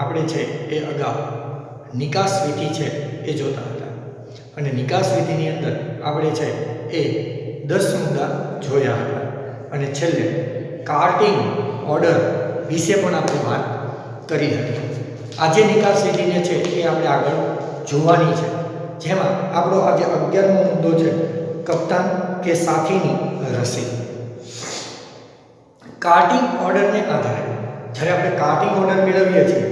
આપણે છે એ અગાઉ નિકાસ વિધિ છે એ જોતા હતા અને નિકાસ વિધિની અંદર આપણે છે એ 10 મુદ્દા જોયા હતા અને છેલ્લે કાર્ટિંગ ઓર્ડર વિશે પણ આપણે વાત કરી હતી. આજે નિકાસ વિધિને છે એ આપણે આગળ જોવાની છે, જેમાં આપણો આજે 11મો મુદ્દો છે કપ્તાન કે સાથીની રસીદ. કાર્ટિંગ ઓર્ડરને આધારે જ્યારે આપણે કાર્ટિંગ ઓર્ડર મેળવીએ છીએ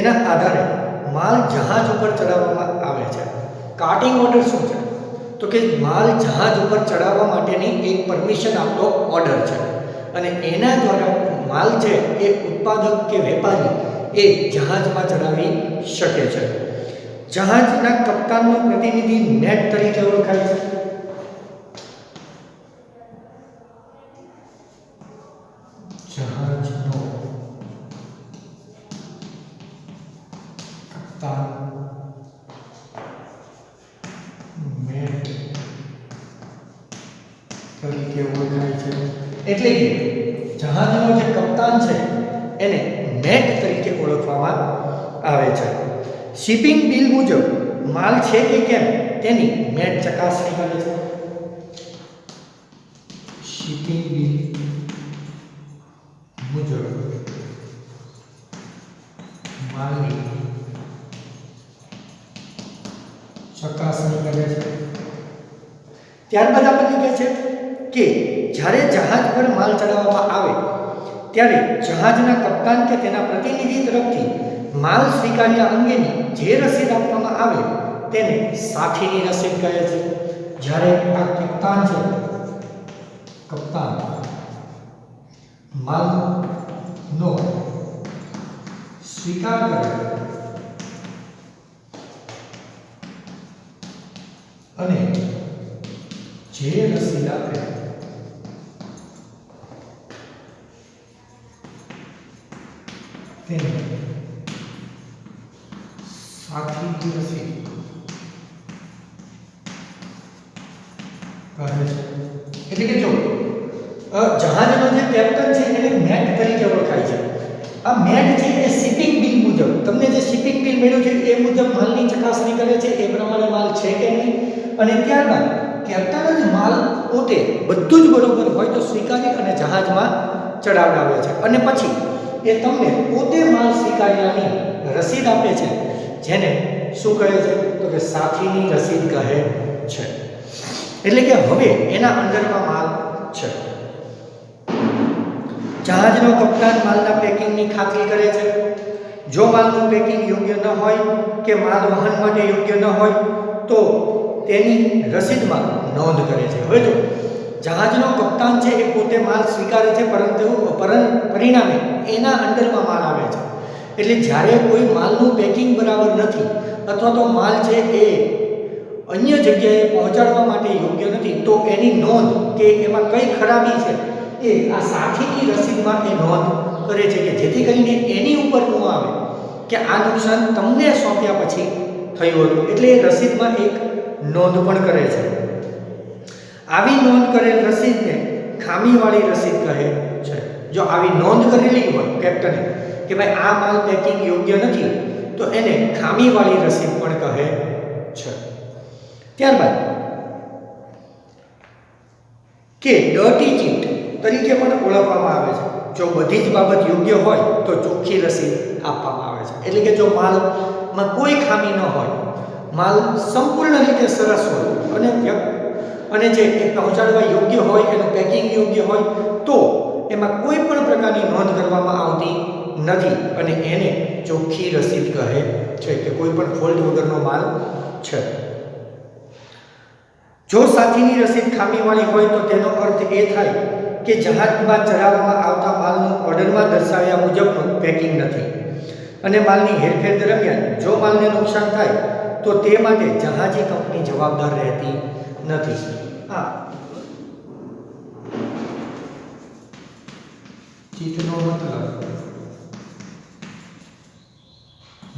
એના આધારે માલ જહાજ ઉપર ચડાવવામાં આવે છે. કાર્ટિંગ ઓર્ડર શું છે? તો કે માલ જહાજ ઉપર ચડાવવા માટેની એક પરમિશન આપતો ઓર્ડર છે અને એના દ્વારા માલ છે એ ઉત્પાદક કે વેપારી એ જહાજમાં ચડાવી શકે છે. જહાજના કપ્તાનનો પ્રતિનિધિ નેટ તરીકે ઓળખાય છે. જહાજનો કપ્તાન નેટ તરીકે ઓળખાય છે. એટલે કે જહાજનો જે કપ્તાન છે એને નેટ તરીકે ઓળખવામાં આવે છે. શિપિંગ બિલ મુજબ માલ છે કે કેમ તેની નેટ ચકાસણી કરે છે. શિપિંગ બિલ મુજબ માલની ચકાસણી કરે છે. ત્યારબાદ આપણને કહે છે કે જ્યારે જહાજ પર માલ ચડાવવામાં આવે ત્યારે જહાજના કપ્તાન કે તેના પ્રતિનિધિ તરફથી માલ સ્વીકાર્યા અંગેની જે રસીદ આપવામાં આવે તેને સાથીની રસીદ કહે છે. જ્યારે આ કપ્તાન છે, કપ્તાન માલનો સ્વીકાર કરે અને જે રસીદ આપે તેને સાથીની રસીદ કહે છે. એટલે કે જો જહાજનો જે કેપ્ટન છે એને મેટ તરીકે ઓળખાય છે. આ મેટ છે એ શિપિંગ બિલ મુજબ તમને જે શિપિંગ બિલ મળ્યું છે એ મુજબ માલની ચકાસણી કરે છે, એ પ્રમાણે માલ છે કે નહીં, અને ત્યારબાદ કેપ્ટન જ માલ પોતે બધું જ બરોબર હોય તો સ્વીકારી અને જહાજમાં ચડાવડાવે છે અને પછી એ તમને પોતે માલ સ્વીકાર્યાની રસીદ આપે છે, જેને શું કહે છે તો કે સાથીની રસીદ કહે છે. એટલે કે હવે એના અંડરમાં માલ છે. જહાજનો કપ્તાન માલના પેકિંગની ખાતરી કરે છે. જો માલનું પેકિંગ યોગ્ય ન હોય કે માલ વહન માટે યોગ્ય ન હોય તો તેની રસીદમાં નોંધ કરે છે. હવે જો જહાજનો કપ્તાન છે એ પોતે માલ સ્વીકારે છે, પરંતુ પરિણામે એના અંડરમાં માલ આવે છે. એટલે જ્યારે કોઈ માલનું પેકિંગ બરાબર નથી અથવા તો માલ છે એ અન્ય જગ્યાએ પહોંચાડવા માટે યોગ્ય નથી તો એની નોંધ કે એમાં કઈ ખરાબી છે એ આ સાથીની રસીદમાં એ નોંધ કરે છે કે જેથી કરીને એની ઉપર ન આવે કે આ નુકસાન તમને સોંપ્યા પછી થયું હતું. એટલે એ રસીદમાં એક નોંધ પણ કરે છે. આવી નોંધ કરેલ રસીદને ખામીવાળી રસીદ કહે છે. જો આવી નોંધ કરેલી હોય કેપ્ટને કે ભાઈ આ માલ પેકિંગ યોગ્ય નથી તો એને ખામીવાળી રસીદ પણ કહે છે. ત્યારબાદ કે ડર્ટી ચીટ તરીકે પણ ઓળખવામાં આવે છે. જો બધી જ બાબત યોગ્ય હોય તો ચોખ્ખી રસીદ આપવામાં આવે છે. એટલે કે જો માલમાં કોઈ ખામી ન હોય, માલ સંપૂર્ણ રીતે સરસ હોય અને જે એ પહોંચાડવા યોગ્ય હોય, એનું પેકિંગ યોગ્ય હોય તો એમાં કોઈ પણ પ્રકારની નોંધ કરવામાં આવતી નથી અને એને ચોખ્ખી રસીદ કહે છે કે કોઈ પણ ફોલ્ટ વગરનો માલ છે. જો સાથીની રસીદ ખામીવાળી હોય તો તેનો અર્થ એ થાય કે જહાજમાં ચડાવવામાં આવતા માલનું ઓર્ડરમાં દર્શાવ્યા મુજબનું પેકિંગ નથી અને માલની હેરફેર દરમિયાન જો માલને નુકસાન થાય તો તે માટે જહાજી કંપની જવાબદાર રહેતી નથી. ચીટનો મતલબ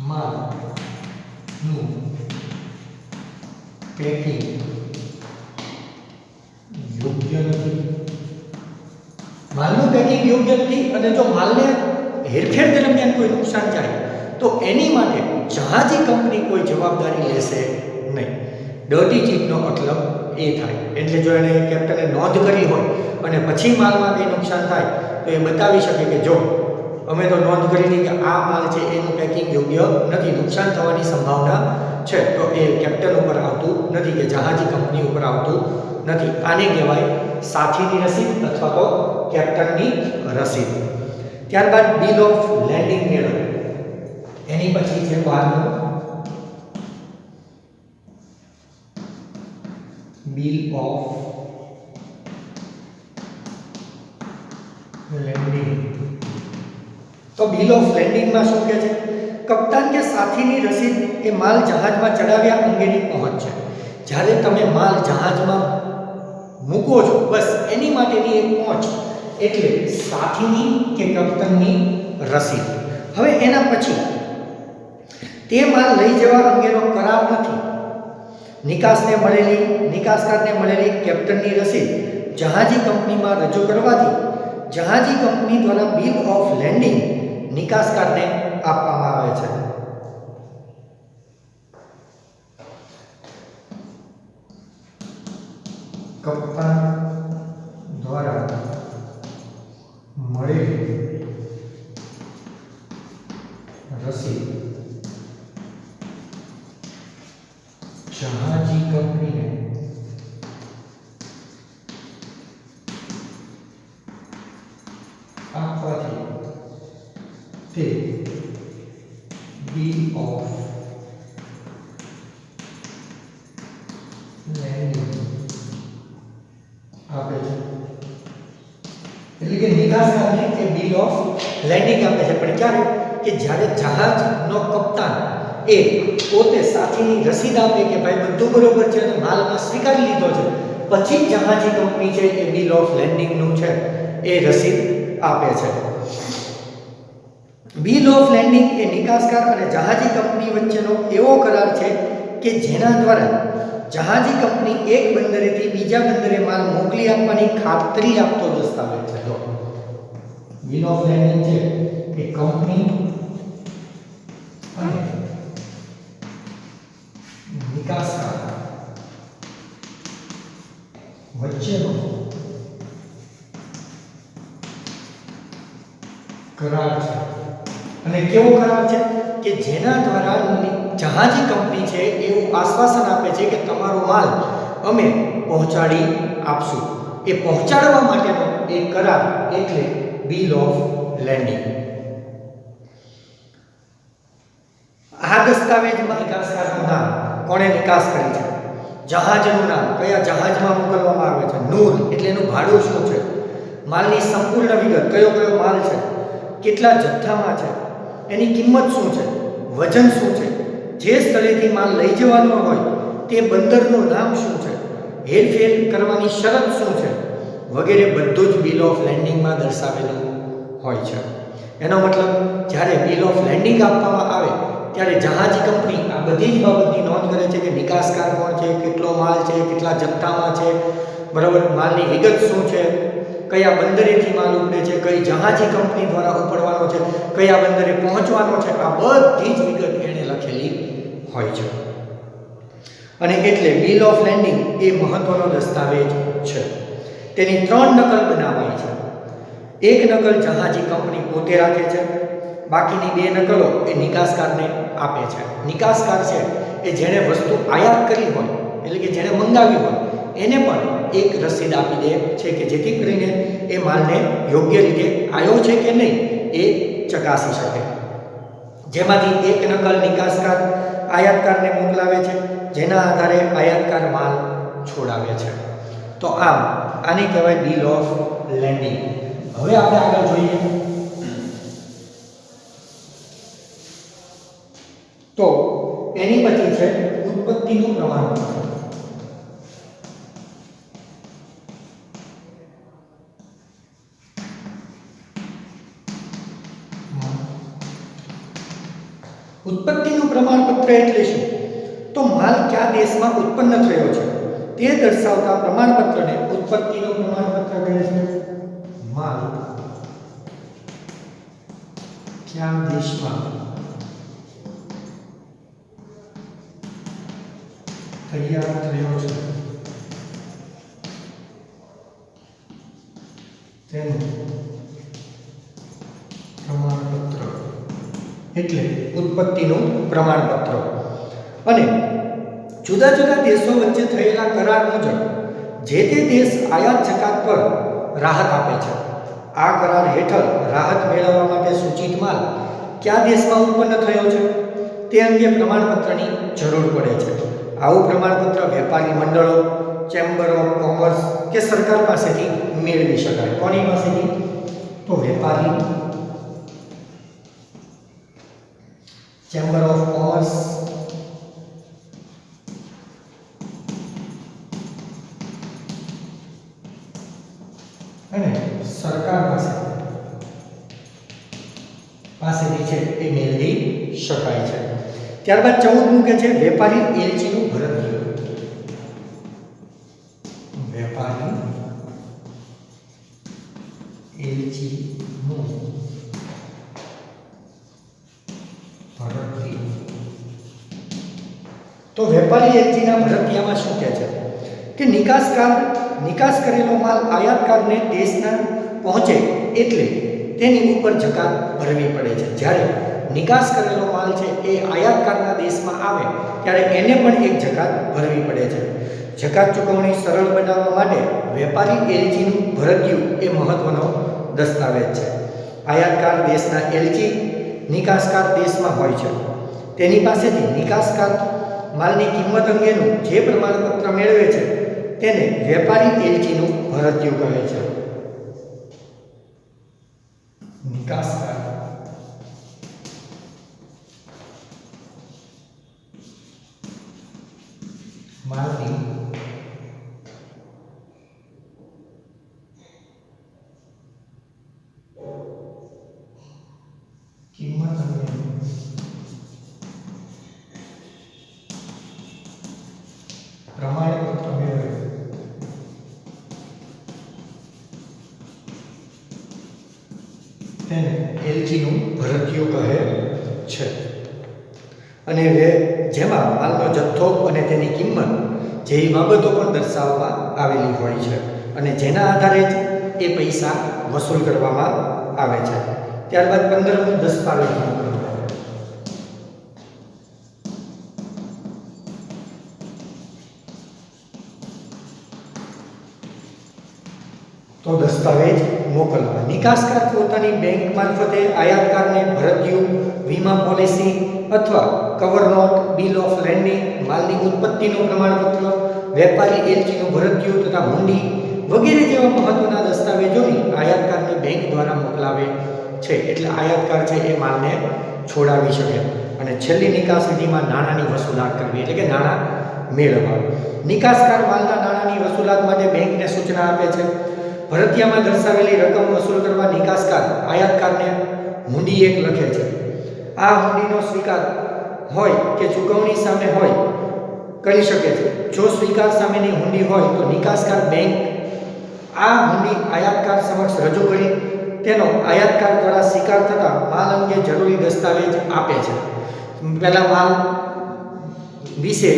માલનું પેકિંગ યોગ્ય નથી, માલનું પેકિંગ યોગ્ય નથી અને જો માલને હેરફેર દરમિયાન કોઈ નુકસાન થાય તો એની માટે જહાજી કંપની કોઈ જવાબદારી લેશે નહીં. ડર્ટી ચીટનો મતલબ એ થાય. એટલે જો એને કેપ્ટને નોંધ કરી હોય અને પછી માલમાં કંઈ નુકસાન થાય તો એ બતાવી શકે કે જો અમે તો નોંધ કરી હતી કે આ માલ છે એનું પેકિંગ યોગ્ય નથી, નુકસાન થવાની સંભાવના છે, તો એ કેપ્ટન ઉપર આવતું નથી કે જહાજી કંપની ઉપર આવતું નથી. આને કહેવાય સાથીની રસીદ અથવા તો કેપ્ટનની રસીદ. ત્યારબાદ બિલ ઓફ લેન્ડિંગ મેળવો. એની પછી છે બહારનું બિલ ઓફ લેન્ડિંગ. તો બિલ ઓફ લેન્ડિંગમાં શું કહે છે? કપ્તાન કે સાથીની રસીદ એ માલ જહાજમાં ચડાવ્યા અંગેની પહોંચ છે. જ્યારે તમે માલ જહાજમાં મૂકો છો બસ એની માટેની એક પહોંચ, એટલે સાથીની કે કપ્તાનની રસીદ. હવે એના પછી તે માલ લઈ જવા અંગેનો કરાર નથી. નિકાસકારને મળેલી કેપ્ટનની રસીદ જહાજી કંપનીમાં રજૂ કરવાથી જહાજી કંપની દ્વારા બિલ ઓફ લેન્ડિંગ નિકાસકારને આપવામાં આવે છે. કપ્તાન દ્વારા મળેલી રસીદ જહાજી કંપનીને આપવાથી તે બિલ ઓફ લેન્ડિંગ આપે છે. એટલે કે નિકાસકારને એ બિલ ઓફ લેન્ડિંગ આપે છે. પણ ક્યારે? કે જ્યારે જહાજનો કપ્તાન એ પોતે સાથીની રસીદ આપે કે ભાઈ બધું બરોબર છે અને માલમાં સ્વીકારી લીધો છે, પછી જહાજી કંપની છે એ બિલ ઓફ લેન્ડિંગનું છે એ રસીદ આપે છે. બિલ ઓફ લેન્ડિંગ એ નિકાસકાર અને જહાજી કંપની વચ્ચેનો એવો કરાર છે કે જેના દ્વારા જહાજી કંપની એક બંદરેથી બીજા બંદરે માલ મોકલી આપવાની ખાતરી આપતો દસ્તાવેજ છે. તો બિલ ઓફ લેન્ડિંગ છે એ કંપની અને નિકાસકાર વચ્ચેનો કરાર છે. અને કેવો કરાર છે? કે જેના દ્વારા જહાજી કંપની છે એવું આશ્વાસન આપે છે કે તમારો માલ અમે પહોંચાડી આપશું. એ પહોંચાડવા માટેનો એક કરાર એટલે બિલ ઓફ લેન્ડિંગ. આ દસ્તાવેજમાં નિકાસકારનું નામ, કોણે નિકાસ કરી છે, જહાજનું નામ, કયા જહાજમાં મોકલવામાં આવે છે, નૂર એટલે એનું ભાડું શું છે, માલની સંપૂર્ણ વિગત, કયો કયો માલ છે, કેટલા જથ્થામાં છે, એની કિંમત શું છે, વજન શું છે, જે સ્થળેથી માલ લઈ જવાનો હોય તે બંદરનું નામ શું છે, હેરફેર કરવાની શરત શું છે, વગેરે બધું જ બિલ ઓફ લેન્ડિંગમાં દર્શાવેલું હોય છે. એનો મતલબ જ્યારે બિલ ઓફ લેન્ડિંગ આપવામાં આવે ત્યારે જહાજી કંપની આ બધી જ બાબતની નોંધ કરે છે કે નિકાસકાર કોણ છે, કેટલો માલ છે, કેટલા જથ્થામાં છે, બરાબર, માલની વિગત શું છે, કયા બંદરેથી માલ ઉપડે છે, કઈ જહાજી કંપની દ્વારા ઉપડવાનો છે, કયા બંદરે પહોંચવાનો છે, આ બધી જ વિગત એણે લખેલી હોય છે. અને એટલે બિલ ઓફ લેન્ડિંગ એ મહત્વનો દસ્તાવેજ છે. તેની 3 નકલ બનાવાય છે. એક નકલ જહાજી કંપની પોતે રાખે છે, બાકીની 2 નકલો એ નિકાસકારને આપે છે. નિકાસકાર છે એ જેણે વસ્તુ આયાત કરી હોય, એટલે કે જેણે મંગાવી હોય, એને પણ એક રસીદ આપી દે છે કે જેથી કરીને એ માલને યોગ્ય રીતે આવ્યો છે કે નહીં એ ચકાસી શકે. જેમાંથી એક નકલ નિકાસકાર આયાતકારને મોકલાવે છે, જેના આધારે આયાતકાર માલ છોડાવે છે. તો આને કહેવાય બિલ ઓફ લેન્ડિંગ. હવે આપણે આગળ જોઈએ તો એની પછી છે ઉત્પત્તિનું પ્રમાણપત્ર. ઉત્પત્તિનું પ્રમાણપત્ર એટલે શું? તો માલ કયા દેશમાં ઉત્પન્ન થયો છે તે દર્શાવતા પ્રમાણપત્રને ઉત્પત્તિનું પ્રમાણપત્ર કહે છે. માલ કયા દેશમાં તૈયાર થયો છે તેનું પ્રમાણપત્ર એટલે ઉત્પત્તિનું પ્રમાણપત્ર. અને જુદા જુદા દેશો વચ્ચે થયેલા કરાર મુજબ જે તે દેશ આયાત જકાત પર રાહત આપે છે. આ કરાર હેઠળ રાહત મેળવવા માટે સૂચિત માલ કયા દેશમાં ઉત્પન્ન થયો છે તે અંગે પ્રમાણપત્રની જરૂર પડે છે. આવું પ્રમાણપત્ર વેપારી મંડળો, ચેમ્બર ઓફ કોમર્સ કે સરકાર પાસેથી મેળવી શકાય. કોની પાસેથી? તો વેપારી, ચેમ્બર ઓફ કોમર્સ અને સરકાર પાસેથી છે એ મેળવી શકાય છે. ત્યારબાદ 14 કે છે વેપારી એલચીનું ભરતીય. વેપારી એલચીનું ભરતીય. તો વેપારી એલચીના ભરતીયામાં શું કહે છે કે નિકાસ કરેલો માલ આયાતકારને દેશના પહોંચે એટલે તેની ઉપર જકાત ભરવી પડે છે. જ્યારે નિકાસ કરેલો માલ છે એ આયાતકારના દેશમાં આવે ત્યારે એને પણ એક જકાત ભરવી પડે છે. જકાત ચૂકવણી સરળ બનાવવા માટે વેપારી એલચીનું ભરતીયું એ મહત્વનો દસ્તાવેજ છે. આયાતકાર દેશના એલચી નિકાસકાર દેશમાં હોય છે. તેની પાસેથી નિકાસકાર માલની કિંમત અંગેનું જે પ્રમાણપત્ર મેળવે છે તેને વેપારી એલચીનું ભરતીયું કહે છે. નિકાસકાર માલની કિંમત અંગેનું પ્રમાણપત્ર મેળવે તેને એલચીનું ભરતીયું કહે છે. અને જેમાં માલનો જથ્થો અને તેની કિંમત જેવી બાબતો પણ દર્શાવવામાં આવેલી હોય છે અને જેના આધારે જ એ પૈસા વસૂલ કરવામાં આવે છે. ત્યારબાદ 15મું દસ્તાવેજ. તો દસ્તાવેજ મોકલવા. નિકાસકાર પોતાની બેંક મારફતે આયાતકારને ભરતીયું, વીમા પોલિસી અથવા cover note, bill of lading, માલની ઉત્પત્તિનું પ્રમાણપત્ર, વેપારી એલચીનું ભરતીયું તથા હુંડી વગેરે જેવા મહત્વના દસ્તાવેજોની આયાતકારને બેંક દ્વારા મોકલાવે છે. એટલે આયાતકાર છે એ માલને છોડાવી શકે. અને છેલ્લી નિકાસ વિધિમાં નાણાંની વસૂલાત કરવી એટલે કે નાણાં મેળવવા. નિકાસકાર માલના નાણાંની વસૂલાત માટે બેંકને સૂચના આપે છે. ભરતીયામાં દર્શાવેલી રકમ વસૂલ કરવા નિકાસકાર આયાતકારને હુંડી એક લખે છે. આ હુંડીનો સ્વીકાર હોય કે ચૂકવણી સામે હોય કરી શકે છે. જો સ્વીકાર સામેની હુંડી હોય તો નિકાસકાર બેંક આ હુંડી આયાતકાર સમક્ષ રજૂ કરી તેનો આયાતકાર દ્વારા સ્વીકાર થતા માલ અંગે જરૂરી દસ્તાવેજ આપે છે. પહેલા માલ વિશે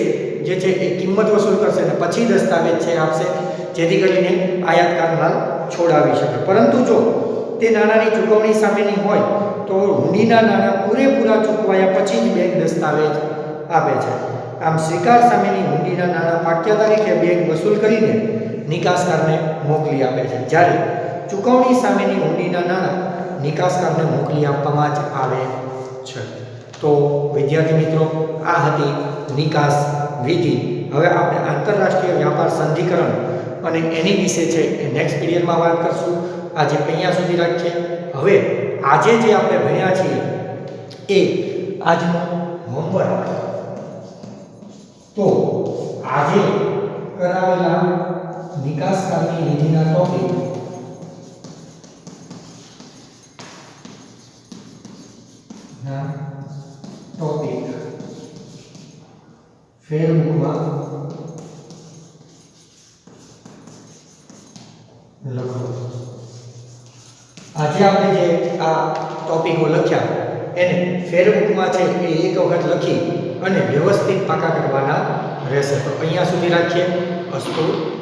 જે છે એ કિંમત વસૂલ કરશે અને પછી દસ્તાવેજ છે આપશે, જેથી કરીને આયાતકાર માલ છોડાવી શકે. પરંતુ જો તે નાણાંની ચૂકવણી સામેની હોય તો હુંડીના નાણાં પૂરેપૂરા ચૂકવાયા પછી જ બેંક દસ્તાવેજ આપે છે. આમ સ્વીકાર સામેની હુંડીના નાણાં પાક્યા તારીખે બેંક વસૂલ કરીને નિકાસકારને મોકલી આપે છે. જ્યારે ચૂકવણી સામેની હુંડીના નાણાં નિકાસકારને મોકલી આપવામાં જ આવે છે. તો વિદ્યાર્થી મિત્રો, આ હતી નિકાસ વિધિ. હવે આપણે આંતરરાષ્ટ્રીય વ્યાપાર સંધિકરણ અને એની વિશે છે એ નેક્સ્ટ પીરિયડમાં વાત કરશું. આજે અહીંયા સુધી રાખીએ. હવે આજે જે આપણે ભણ્યા છીએ એ આજનું હોમવર્ક. તો આજે કરાવેલા નિકાસકારની વિધિના ટોપિક ફેરબુકમાં લખો. આજે આપણે જે આ ટોપિકો લખ્યા એને ફેરબુકમાં છે એ એક વખત લખી અને વ્યવસ્થિત પાકા કરવાના રહેશે. તો અહીંયા સુધી રાખીએ. અસ્તુ.